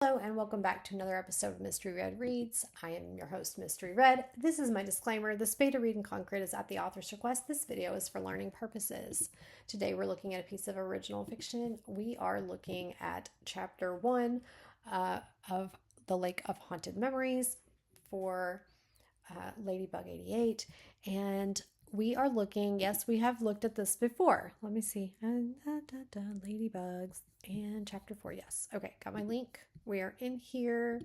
Hello and welcome back to another episode of Mystery Red Reads. I am your host, Mystery Red. This is my disclaimer. The Spade to Read and Conquer is at the author's request. This video is for learning purposes. Today we're looking at a piece of original fiction. We are looking at chapter 1 of The Lake of Haunted Memories for Ladybug88. And we are looking, yes, we have looked at this before. Let me see. Ladybugs and chapter 4. Yes. Okay, got my link. We are in here.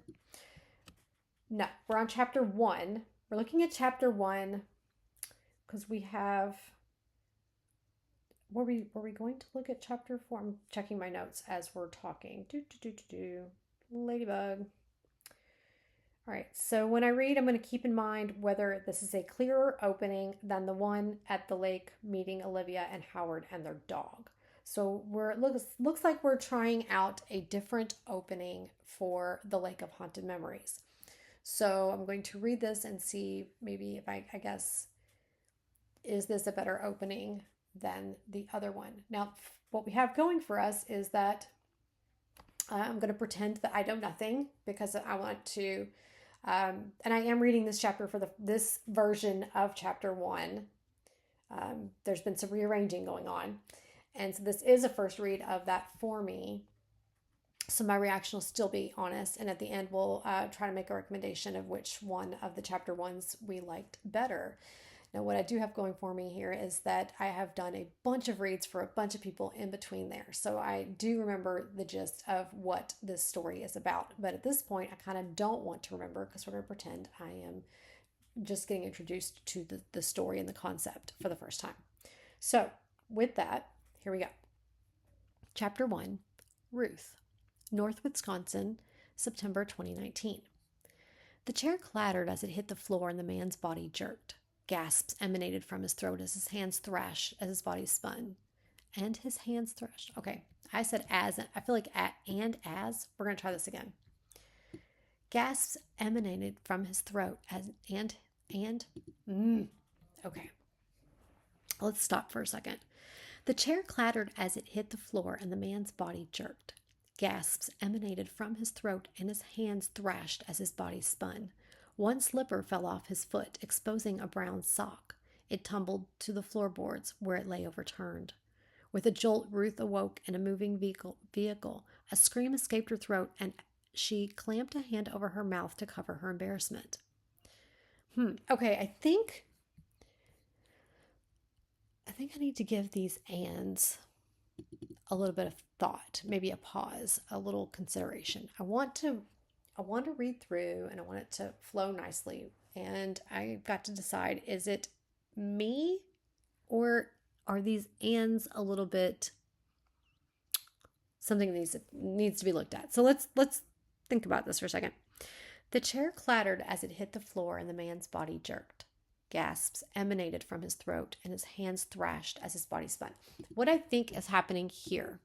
No, we're on chapter 1. We're looking at chapter 1 because we have. Were we going to look at chapter 4? I'm checking my notes as we're talking. Ladybug. All right, so when I read, I'm going to keep in mind whether this is a clearer opening than the one at the lake meeting Olivia and Howard and their dog. So it looks like we're trying out a different opening for the Lake of Haunted Memories. So I'm going to read this and see maybe if I guess, is this a better opening than the other one? Now, what we have going for us is that I'm going to pretend that I know nothing because I want to, and I am reading this chapter for this version of chapter 1. There's been some rearranging going on. And so this is a first read of that for me. So my reaction will still be honest. And at the end, we'll try to make a recommendation of which one of the chapter 1s we liked better. Now, what I do have going for me here is that I have done a bunch of reads for a bunch of people in between there. So I do remember the gist of what this story is about. But at this point, I kind of don't want to remember because we're going to pretend I am just getting introduced to the story and the concept for the first time. So with that, here we go. Chapter 1, Ruth, North Wisconsin, September 2019. The chair clattered as it hit the floor and the man's body jerked. Gasps emanated from his throat as his hands thrashed as his body spun. And his hands thrashed. Okay, I said as. I feel like at and as. We're going to try this again. Gasps emanated from his throat as Okay. Let's stop for a second. The chair clattered as it hit the floor and the man's body jerked. Gasps emanated from his throat and his hands thrashed as his body spun. One slipper fell off his foot, exposing a brown sock. It tumbled to the floorboards where it lay overturned. With a jolt, Ruth awoke in a moving vehicle. A scream escaped her throat and she clamped a hand over her mouth to cover her embarrassment. Okay, I think I need to give these ands a little bit of thought, maybe a pause, a little consideration. I want to read through and I want it to flow nicely. And I got to decide, is it me or are these ands a little bit something that needs to be looked at? So let's think about this for a second. The chair clattered as it hit the floor and the man's body jerked. Gasps emanated from his throat and his hands thrashed as his body spun. What I think is happening here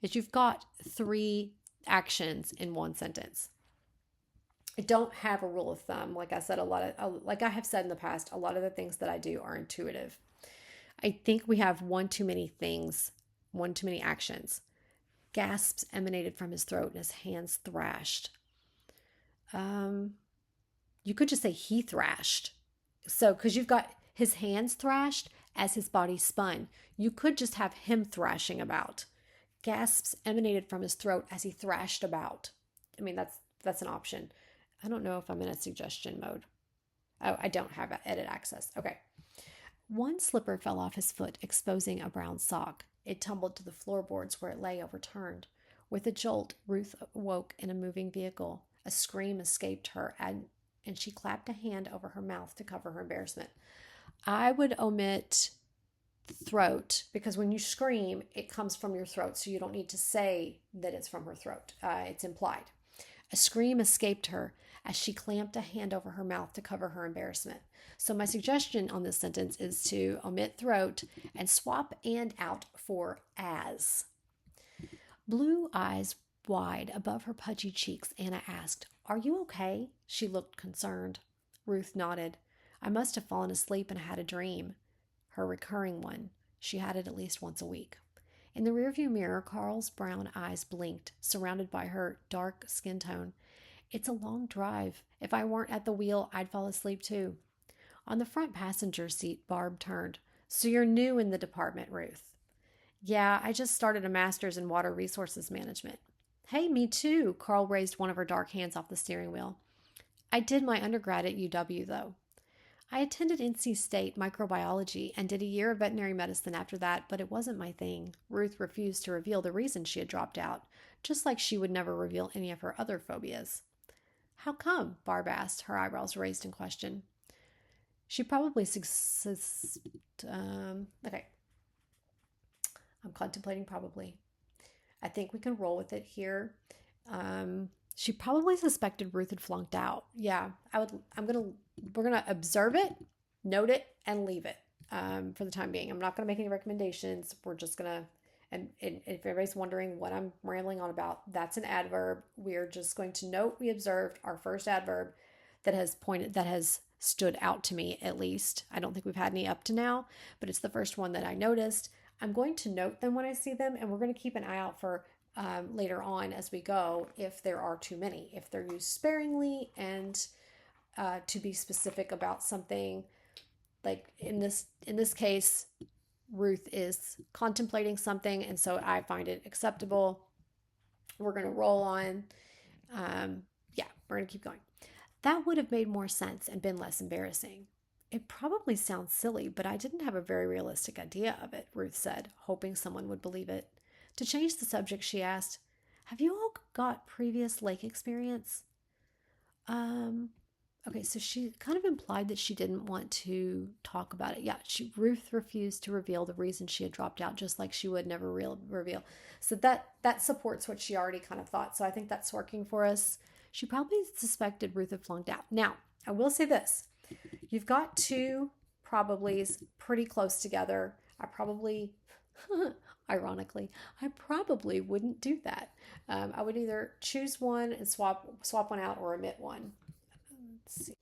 is you've got 3 actions in one sentence. I don't have a rule of thumb. Like I said, like I have said in the past, a lot of the things that I do are intuitive. I think we have one too many actions. Gasps emanated from his throat and his hands thrashed. You could just say he thrashed. So, because you've got his hands thrashed as his body spun, you could just have him thrashing about. Gasps emanated from his throat as he thrashed about. I mean, that's an option. I don't know if I'm in a suggestion mode. Oh, I don't have edit access. Okay. One slipper fell off his foot, exposing a brown sock. It tumbled to the floorboards where it lay overturned. With a jolt, Ruth awoke in a moving vehicle. A scream escaped her, and she clapped a hand over her mouth to cover her embarrassment. I would omit throat because when you scream, it comes from your throat, so you don't need to say that it's from her throat. It's implied. A scream escaped her as she clamped a hand over her mouth to cover her embarrassment. So my suggestion on this sentence is to omit throat and swap and out for as. Blue eyes wide above her pudgy cheeks, Anna asked, "Are you okay?" She looked concerned. Ruth nodded. "I must have fallen asleep and had a dream." Her recurring one. She had it at least once a week. In the rearview mirror, Carl's brown eyes blinked, surrounded by her dark skin tone. It's a long drive. If I weren't at the wheel, I'd fall asleep too. On the front passenger seat, Barb turned. So you're new in the department, Ruth. Yeah, I just started a master's in water resources management. Hey, me too. Carl raised one of her dark hands off the steering wheel. I did my undergrad at UW, though. I attended NC State microbiology and did a year of veterinary medicine after that, but it wasn't my thing. Ruth refused to reveal the reason she had dropped out, just like she would never reveal any of her other phobias. How come? Barb asked, her eyebrows raised in question. She probably okay. I'm contemplating probably. I think we can roll with it here. She probably suspected Ruth had flunked out. Yeah, we're gonna observe it, note it, and leave it for the time being. I'm not gonna make any recommendations. We're just gonna, and if everybody's wondering what I'm rambling on about, that's an adverb. We're just going to note we observed our first adverb that has stood out to me at least. I don't think we've had any up to now, but it's the first one that I noticed. I'm going to note them when I see them, and we're going to keep an eye out for later on as we go if there are too many, if they're used sparingly, and to be specific about something. Like in this case, Ruth is contemplating something, and so I find it acceptable. We're going to roll on. Yeah, we're going to keep going. That would have made more sense and been less embarrassing. It probably sounds silly, but I didn't have a very realistic idea of it, Ruth said, hoping someone would believe it. To change the subject, she asked, have you all got previous lake experience? Okay, so she kind of implied that she didn't want to talk about it. Yeah, Ruth refused to reveal the reason she had dropped out, just like she would never reveal. So that supports what she already kind of thought. So I think that's working for us. She probably suspected Ruth had flunked out. Now, I will say this. You've got two probablys pretty close together. Ironically, I probably wouldn't do that. I would either choose one and swap one out or omit one. Let's see.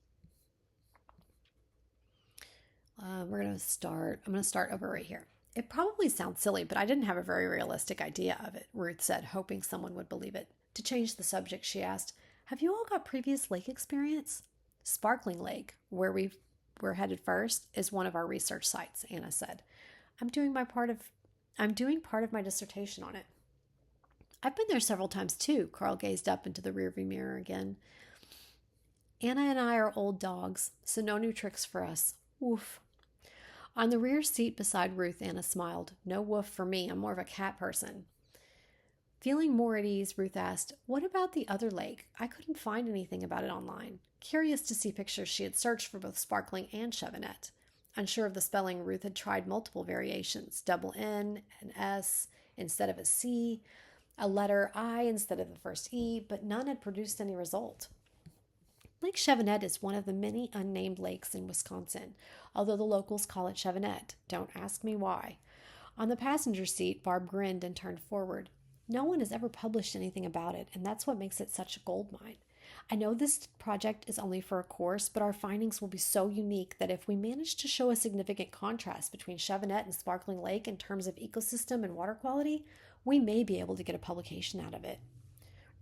I'm going to start over right here. It probably sounds silly, but I didn't have a very realistic idea of it, Ruth said, hoping someone would believe it. To change the subject, she asked, have you all got previous lake experience? Sparkling Lake, where we're headed first, is one of our research sites, Anna said. I'm doing part of my dissertation on it. I've been there several times too. Carl gazed up into the rearview mirror again. Anna and I are old dogs, so no new tricks for us. Woof. On the rear seat beside Ruth, Anna smiled. No woof for me. I'm more of a cat person. Feeling more at ease, Ruth asked, what about the other lake? I couldn't find anything about it online. Curious to see pictures, she had searched for both Sparkling and Chevanet. Unsure of the spelling, Ruth had tried multiple variations, double N, an S instead of a C, a letter I instead of the first E, but none had produced any result. Lake Chevanet is one of the many unnamed lakes in Wisconsin, although the locals call it Chevanet. Don't ask me why. On the passenger seat, Barb grinned and turned forward. No one has ever published anything about it, and that's what makes it such a gold mine. I know this project is only for a course, but our findings will be so unique that if we manage to show a significant contrast between Chevanet and Sparkling Lake in terms of ecosystem and water quality, we may be able to get a publication out of it.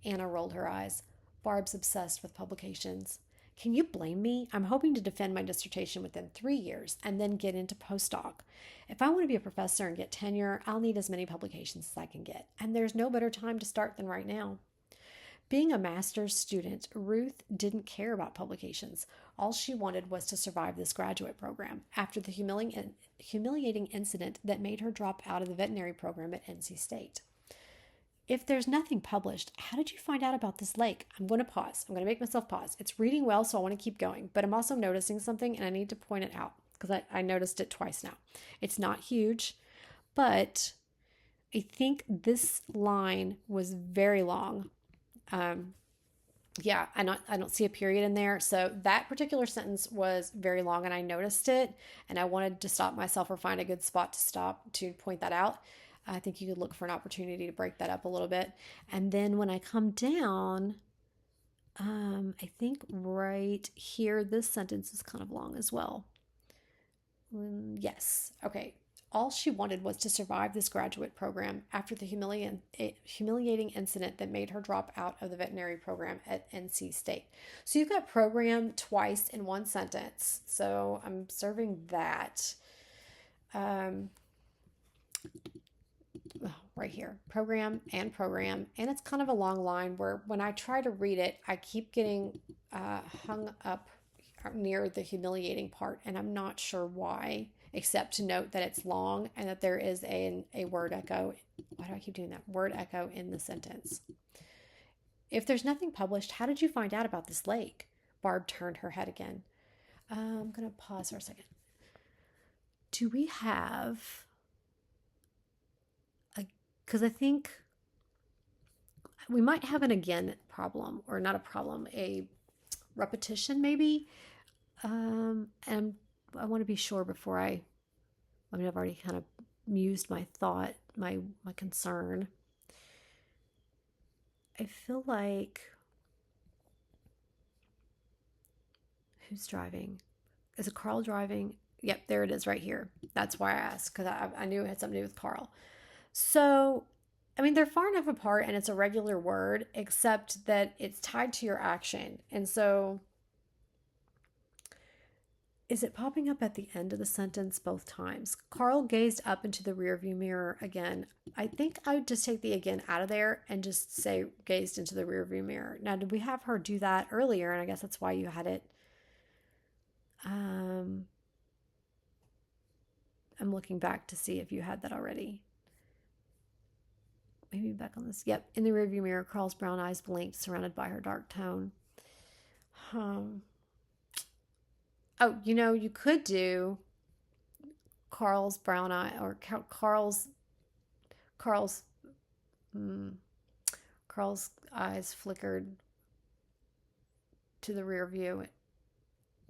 Anna rolled her eyes. Barb's obsessed with publications. Can you blame me? I'm hoping to defend my dissertation within 3 years and then get into postdoc. If I want to be a professor and get tenure, I'll need as many publications as I can get, and there's no better time to start than right now. Being a master's student, Ruth didn't care about publications. All she wanted was to survive this graduate program after the humiliating incident that made her drop out of the veterinary program at NC State. If there's nothing published, how did you find out about this lake? I'm going to pause. I'm going to make myself pause. It's reading well, so I want to keep going, but I'm also noticing something, and I need to point it out because I noticed it twice now. It's not huge, but I think this line was very long. Yeah, I don't see a period in there. So that particular sentence was very long and I noticed it and I wanted to stop myself or find a good spot to stop to point that out. I think you could look for an opportunity to break that up a little bit. And then when I come down, I think right here, this sentence is kind of long as well. Yes. Okay. all she wanted was to survive this graduate program after the humiliating incident that made her drop out of the veterinary program at NC State. So you've got program twice in one sentence. So I'm serving that. Right here, program, and it's kind of a long line where when I try to read it, I keep getting hung up near the humiliating part, and I'm not sure why, except to note that it's long and that there is a word echo. Why do I keep doing that? Word echo in the sentence. If there's nothing published, how did you find out about this lake? Barb turned her head again. I'm going to pause for a second. Do we have... Because I think we might have an again problem, or not a problem, a repetition maybe. And I want to be sure before I've already kind of mused my thought, my concern. I feel like, who's driving? Is it Carl driving? Yep, there it is right here. That's why I asked, because I knew it had something to do with Carl. So, I mean, they're far enough apart and it's a regular word, except that it's tied to your action. And so, is it popping up at the end of the sentence both times? Carl gazed up into the rearview mirror again. I think I would just take the again out of there and just say gazed into the rearview mirror. Now, did we have her do that earlier? And I guess that's why you had it. I'm looking back to see if you had that already. Maybe back on this. Yep. In the rearview mirror, Carl's brown eyes blinked, surrounded by her dark tone. Oh, you could do Carl's brown eye, or Carl's eyes flickered to the rear view.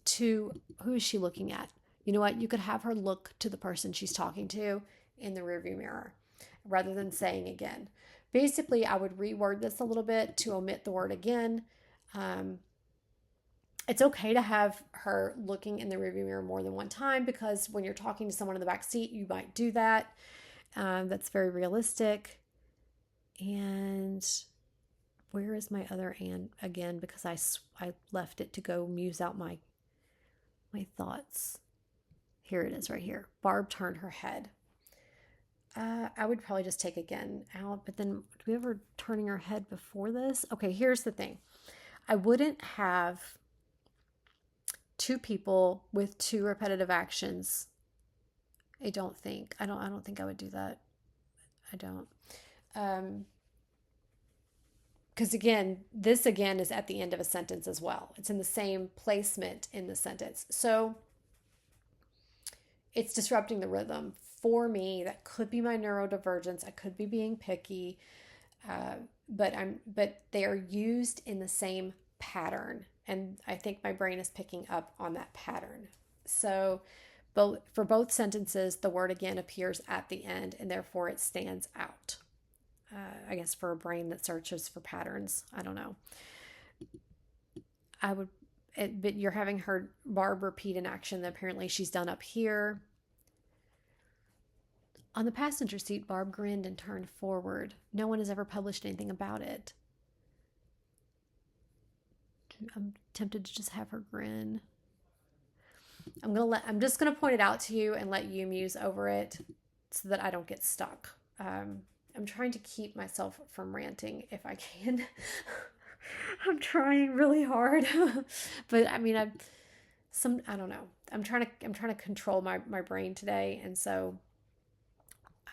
To who is she looking at? You know what? You could have her look to the person she's talking to in the rearview mirror, rather than saying again. Basically, I would reword this a little bit to omit the word again. It's okay to have her looking in the rearview mirror more than one time, because when you're talking to someone in the back seat, you might do that. That's very realistic. And where is my other and again? Because I left it to go muse out my thoughts. Here it is right here. Barb turned her head. I would probably just take again out, but then do we ever turning our head before this? Okay, here's the thing. I wouldn't have two people with two repetitive actions. I don't think I would do that. I don't. Because again, this again is at the end of a sentence as well. It's in the same placement in the sentence. So it's disrupting the rhythm. For me, that could be my neurodivergence. I could be being picky, but they are used in the same pattern, and I think my brain is picking up on that pattern. So, for both sentences, the word again appears at the end, and therefore it stands out. I guess for a brain that searches for patterns, I don't know. But you're having heard Barb repeat an action that apparently she's done up here. On the passenger seat, Barb grinned and turned forward. No one has ever published anything about it. I'm tempted to just have her grin. I'm just gonna point it out to you and let you muse over it so that I don't get stuck. I'm trying to keep myself from ranting if I can. I'm trying really hard, but I mean, I don't know. I'm trying to control my brain today, and so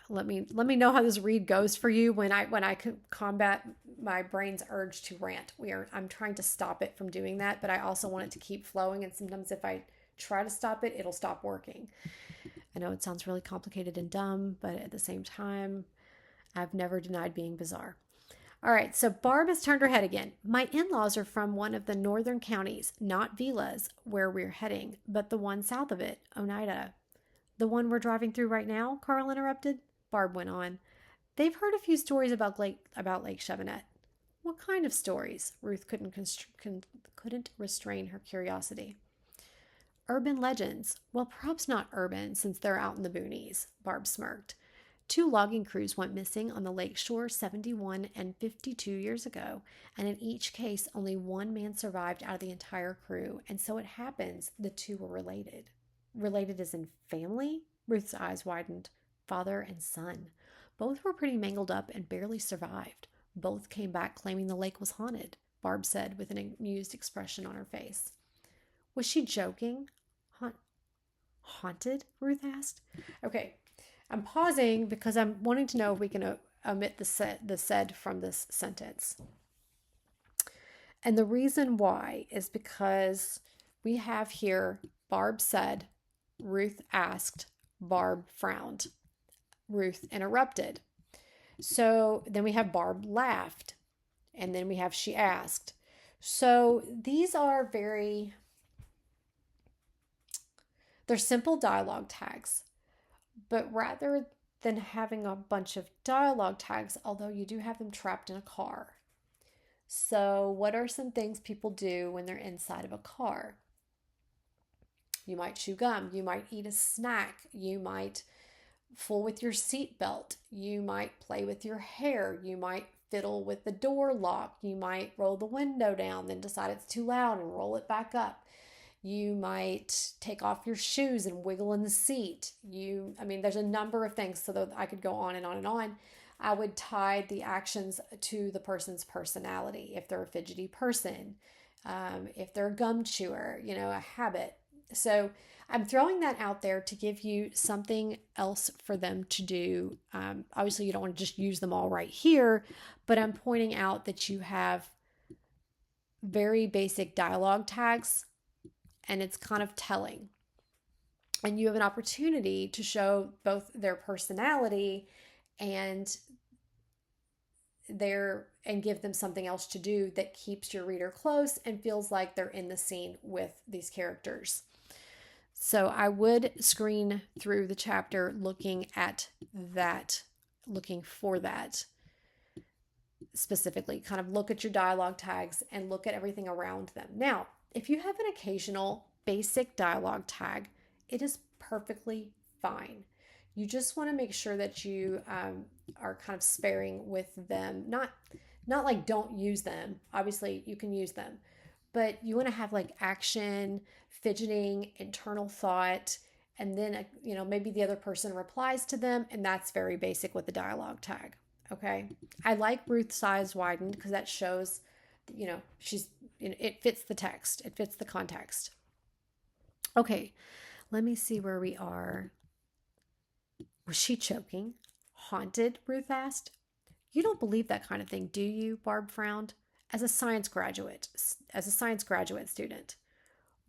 let me know how this read goes for you when I combat my brain's urge to rant. I'm trying to stop it from doing that, but I also want it to keep flowing. And sometimes if I try to stop it, it'll stop working. I know it sounds really complicated and dumb, but at the same time, I've never denied being bizarre. All right, so Barb has turned her head again. My in-laws are from one of the northern counties, not Vilas, where we're heading, but the one south of it, Oneida. The one we're driving through right now? Carl interrupted. Barb went on. They've heard a few stories about Lake Chevanet. What kind of stories? Ruth couldn't restrain her curiosity. Urban legends. Well, perhaps not urban since they're out in the boonies, Barb smirked. 2 logging crews went missing on the lake shore 71 and 52 years ago, and in each case, only one man survived out of the entire crew, and so it happens the 2 were related. Related as in family? Ruth's eyes widened. Father and son. Both were pretty mangled up and barely survived. Both came back claiming the lake was haunted, Barb said with an amused expression on her face. Was she joking? Haunted? Ruth asked. Okay, I'm pausing because I'm wanting to know if we can omit the said from this sentence. And the reason why is because we have here Barb said, Ruth asked, Barb frowned. Ruth interrupted. So then we have Barb laughed. And then we have she asked. So these are they're simple dialogue tags. But rather than having a bunch of dialogue tags, although you do have them trapped in a car. So what are some things people do when they're inside of a car? You might chew gum. You might eat a snack. You might fool with your seatbelt. You might play with your hair. You might fiddle with the door lock. You might roll the window down, then decide it's too loud and roll it back up. You might take off your shoes and wiggle in the seat. There's a number of things, so that I could go on and on and on. I would tie the actions to the person's personality. If they're a fidgety person, if they're a gum chewer, a habit. So I'm throwing that out there to give you something else for them to do. Obviously, you don't want to just use them all right here, but I'm pointing out that you have very basic dialogue tags, and it's kind of telling. And you have an opportunity to show both their personality and give them something else to do that keeps your reader close and feels like they're in the scene with these characters. So I would screen through the chapter looking for that specifically. Kind of look at your dialogue tags and look at everything around them. Now, if you have an occasional basic dialogue tag, it is perfectly fine. You just want to make sure that you are kind of sparing with them. Not like don't use them. Obviously, you can use them. But you want to have like action, fidgeting, internal thought, and then, maybe the other person replies to them, and that's very basic with the dialogue tag. Okay. I like Ruth's eyes widened because that shows, it fits the text. It fits the context. Okay. Let me see where we are. Was she choking? Haunted? Ruth asked. You don't believe that kind of thing, do you? Barb frowned. As a science graduate student.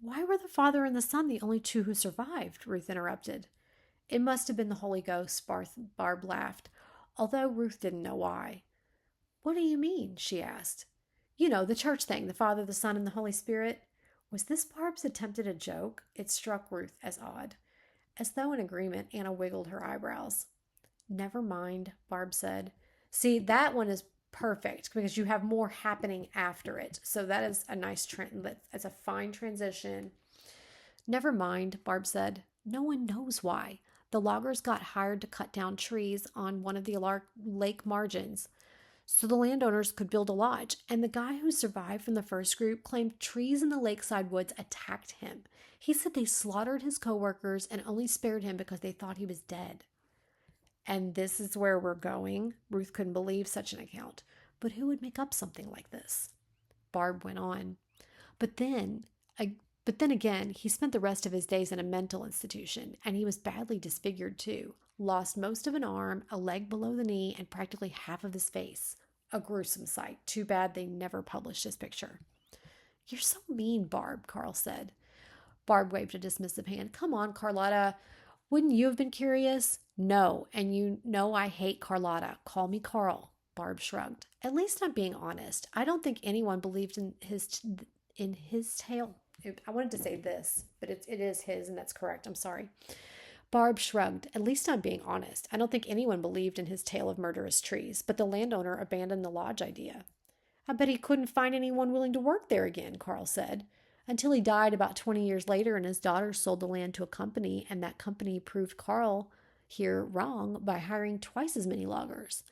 Why were the father and the son the only 2 who survived? Ruth interrupted. It must have been the Holy Ghost, Barb laughed, although Ruth didn't know why. What do you mean? She asked. The church thing, the Father, the Son, and the Holy Spirit. Was this Barb's attempt at a joke? It struck Ruth as odd. As though in agreement, Anna wiggled her eyebrows. Never mind, Barb said. See, that one is perfect because you have more happening after it. So that is a nice trend. That's a fine transition. Never mind, Barb said. No one knows why. The loggers got hired to cut down trees on one of the lake margins so the landowners could build a lodge. And the guy who survived from the first group claimed trees in the lakeside woods attacked him. He said they slaughtered his coworkers and only spared him because they thought he was dead. And this is where we're going. Ruth couldn't believe such an account. But who would make up something like this? Barb went on. But then again, he spent the rest of his days in a mental institution, and he was badly disfigured too. Lost most of an arm, a leg below the knee, and practically half of his face. A gruesome sight. Too bad they never published his picture. You're so mean, Barb, Carl said. Barb waved a dismissive hand. Come on, Carlotta. Wouldn't you have been curious? No, and you know I hate Carlotta. Call me Carl. Barb shrugged. At least I'm being honest. I don't think anyone believed in his tale. I wanted to say this, but it is his, and that's correct. I'm sorry. Barb shrugged. At least I'm being honest. I don't think anyone believed in his tale of murderous trees, but the landowner abandoned the lodge idea. I bet he couldn't find anyone willing to work there again, Carl said. until he died about 20 years later and his daughter sold the land to a company, and that company proved Carl here wrong by hiring twice as many loggers.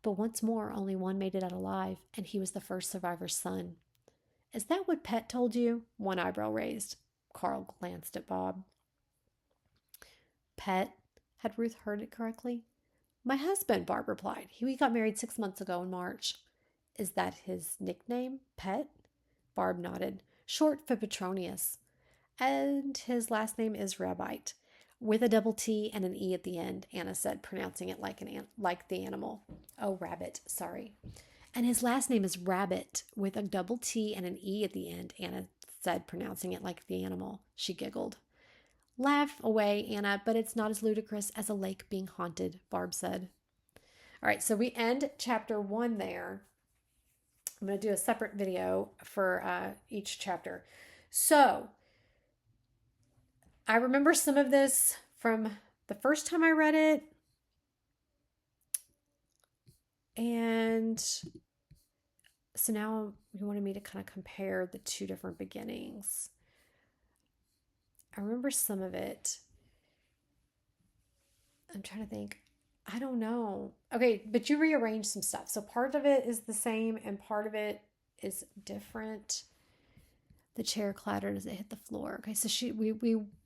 But once more, only one made it out alive, and he was the first survivor's son. Is that what Pet told you? One eyebrow raised. Carl glanced at Bob. Pet? Had Ruth heard it correctly? My husband, Barb replied. We got married 6 months ago in March. Is that his nickname, Pet? Barb nodded. Short for Petronius. And his last name is Rabbite, with a double T and an E at the end, Anna said, pronouncing it like the animal. Oh, rabbit, sorry. And his last name is Rabbit, with a double T and an E at the end, Anna said, pronouncing it like the animal. She giggled. Laugh away, Anna, but it's not as ludicrous as a lake being haunted, Barb said. All right, so we end chapter 1 there. I'm going to do a separate video for each chapter. So, I remember some of this from the first time I read it. And so now you wanted me to kind of compare the two different beginnings. I remember some of it. I'm trying to think. I don't know. Okay, but you rearranged some stuff. So part of it is the same and part of it is different. The chair clattered as it hit the floor. Okay, so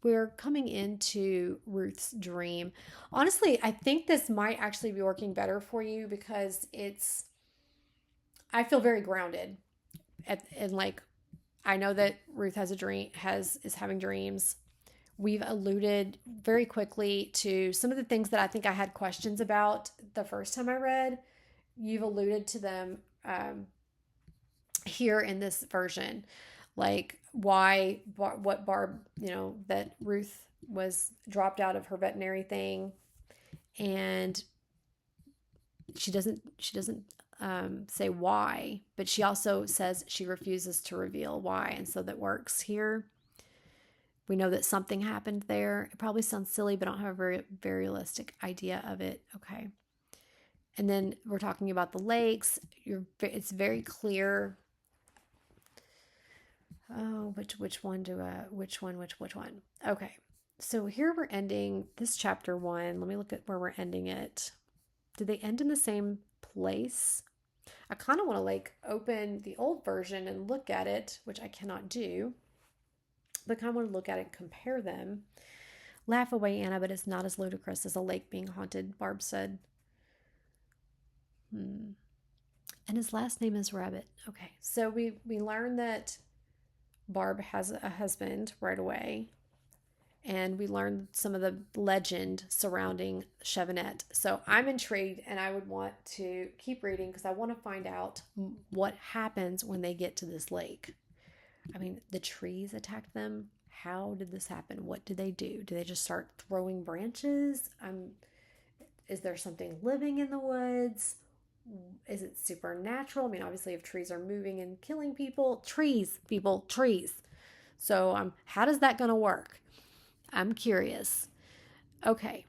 we're coming into Ruth's dream. Honestly, I think this might actually be working better for you because I feel very grounded. And like, I know that Ruth has is having dreams. We've alluded very quickly to some of the things that I think I had questions about the first time I read. You've alluded to them here in this version. Like what Barb, that Ruth was dropped out of her veterinary thing, and she doesn't say why, but she also says she refuses to reveal why, and so that works here. We know that something happened there. It probably sounds silly, but I don't have a very, very realistic idea of it. Okay. And then we're talking about the lakes. It's very clear. Oh, which one? Okay. So here we're ending this chapter 1. Let me look at where we're ending it. Did they end in the same place? I kind of want to open the old version and look at it, which I cannot do. But I kind of want to look at it and compare them. Laugh away, Anna, but it's not as ludicrous as a lake being haunted, Barb said. And his last name is Rabbit. Okay, so we learned that Barb has a husband right away. And we learned some of the legend surrounding Chevenette. So I'm intrigued and I would want to keep reading because I want to find out what happens when they get to this lake. I mean, the trees attacked them. How did this happen? What did they do? Do they just start throwing branches? Is there something living in the woods? Is it supernatural? I mean, obviously, if trees are moving and killing people, trees. So, how does that going to work? I'm curious. Okay.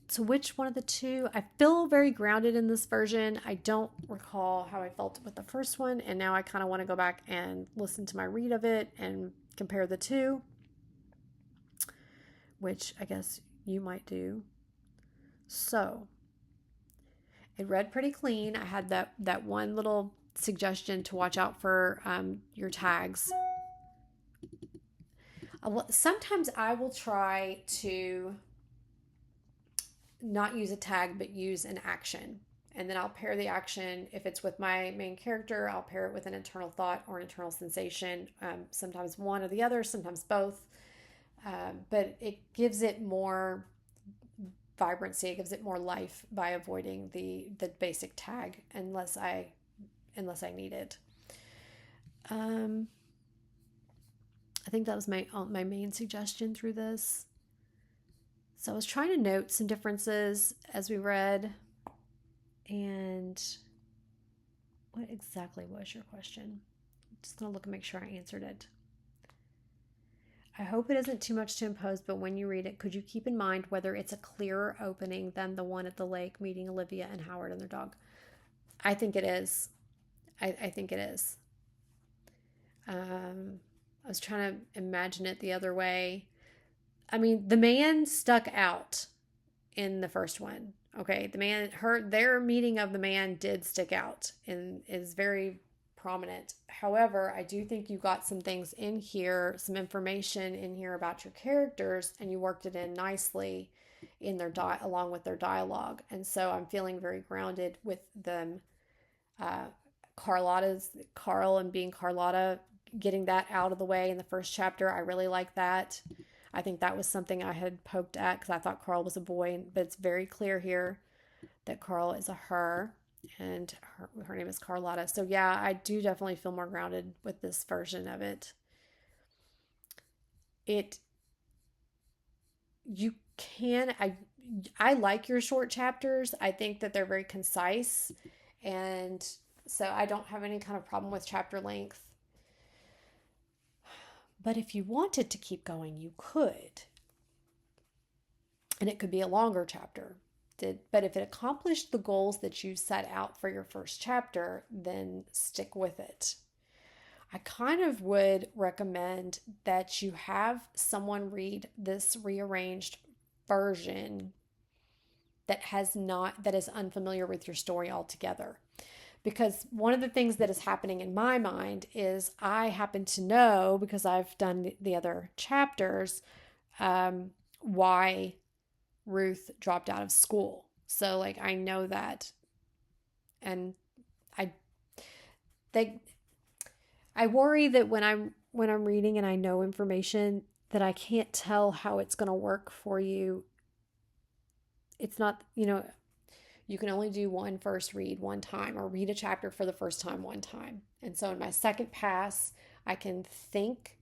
So which one of the two? I feel very grounded in this version. I don't recall how I felt with the first one. And now I kind of want to go back and listen to my read of it and compare the two, which I guess you might do. So it read pretty clean. I had that one little suggestion to watch out for your tags. Sometimes I will try to not use a tag, but use an action. And then I'll pair the action. If it's with my main character, I'll pair it with an internal thought or an internal sensation. Sometimes one or the other, sometimes both. But it gives it more vibrancy. It gives it more life by avoiding the basic tag unless I need it. I think that was my main suggestion through this. So I was trying to note some differences as we read. And what exactly was your question? I'm just going to look and make sure I answered it. I hope it isn't too much to impose, but when you read it, could you keep in mind whether it's a clearer opening than the one at the lake meeting Olivia and Howard and their dog? I think it is. I think it is. I was trying to imagine it the other way. I mean, the man stuck out in the first one. Okay, their meeting of the man did stick out and is very prominent. However, I do think you got some things in here, some information in here about your characters, and you worked it in nicely in along with their dialogue. And so I'm feeling very grounded with them. Uh, Carl and being Carlotta, getting that out of the way in the first chapter. I really like that. I think that was something I had poked at because I thought Carl was a boy, but it's very clear here that Carl is a her, and her name is Carlotta. So yeah, I do definitely feel more grounded with this version of it. It you can I like your short chapters. I think that they're very concise, and so I don't have any kind of problem with chapter length. But if you wanted to keep going, you could. And it could be a longer chapter. But if it accomplished the goals that you set out for your first chapter, then stick with it. I kind of would recommend that you have someone read this rearranged version that is unfamiliar with your story altogether. Because one of the things that is happening in my mind is I happen to know, because I've done the other chapters, why Ruth dropped out of school. So like I know that, and I worry that when I'm reading and I know information that I can't tell how it's going to work for you. It's not, you can only do one first read one time, or read a chapter for the first time one time. And so in my second pass, I can think,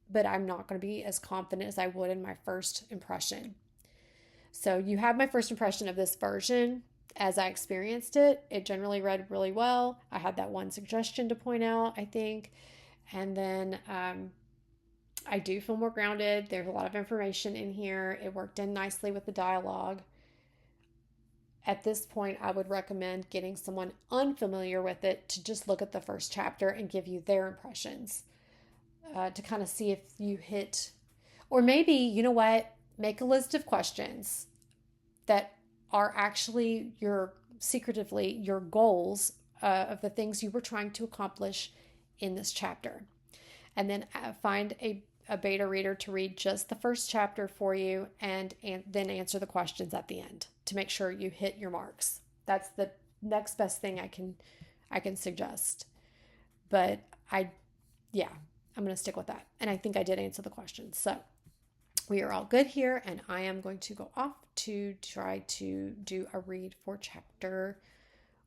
but I'm not going to be as confident as I would in my first impression. So you have my first impression of this version as I experienced it. It generally read really well. I had that one suggestion to point out, I think. And then I do feel more grounded. There's a lot of information in here. It worked in nicely with the dialogue. At this point, I would recommend getting someone unfamiliar with it to just look at the first chapter and give you their impressions to kind of see if you hit, or maybe, you know what, make a list of questions that are actually secretively your goals of the things you were trying to accomplish in this chapter. And then find a beta reader to read just the first chapter for you, and then answer the questions at the end to make sure you hit your marks. That's the next best thing I can suggest. But I'm going to stick with that. And I think I did answer the questions. So we are all good here, and I am going to go off to try to do a read for chapter.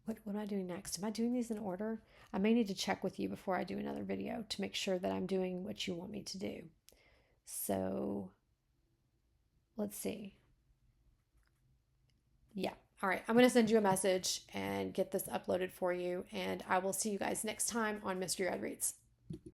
What am I doing next? Am I doing these in order? I may need to check with you before I do another video to make sure that I'm doing what you want me to do. So let's see. Yeah. All right. I'm going to send you a message and get this uploaded for you. And I will see you guys next time on Mystery Red Reads.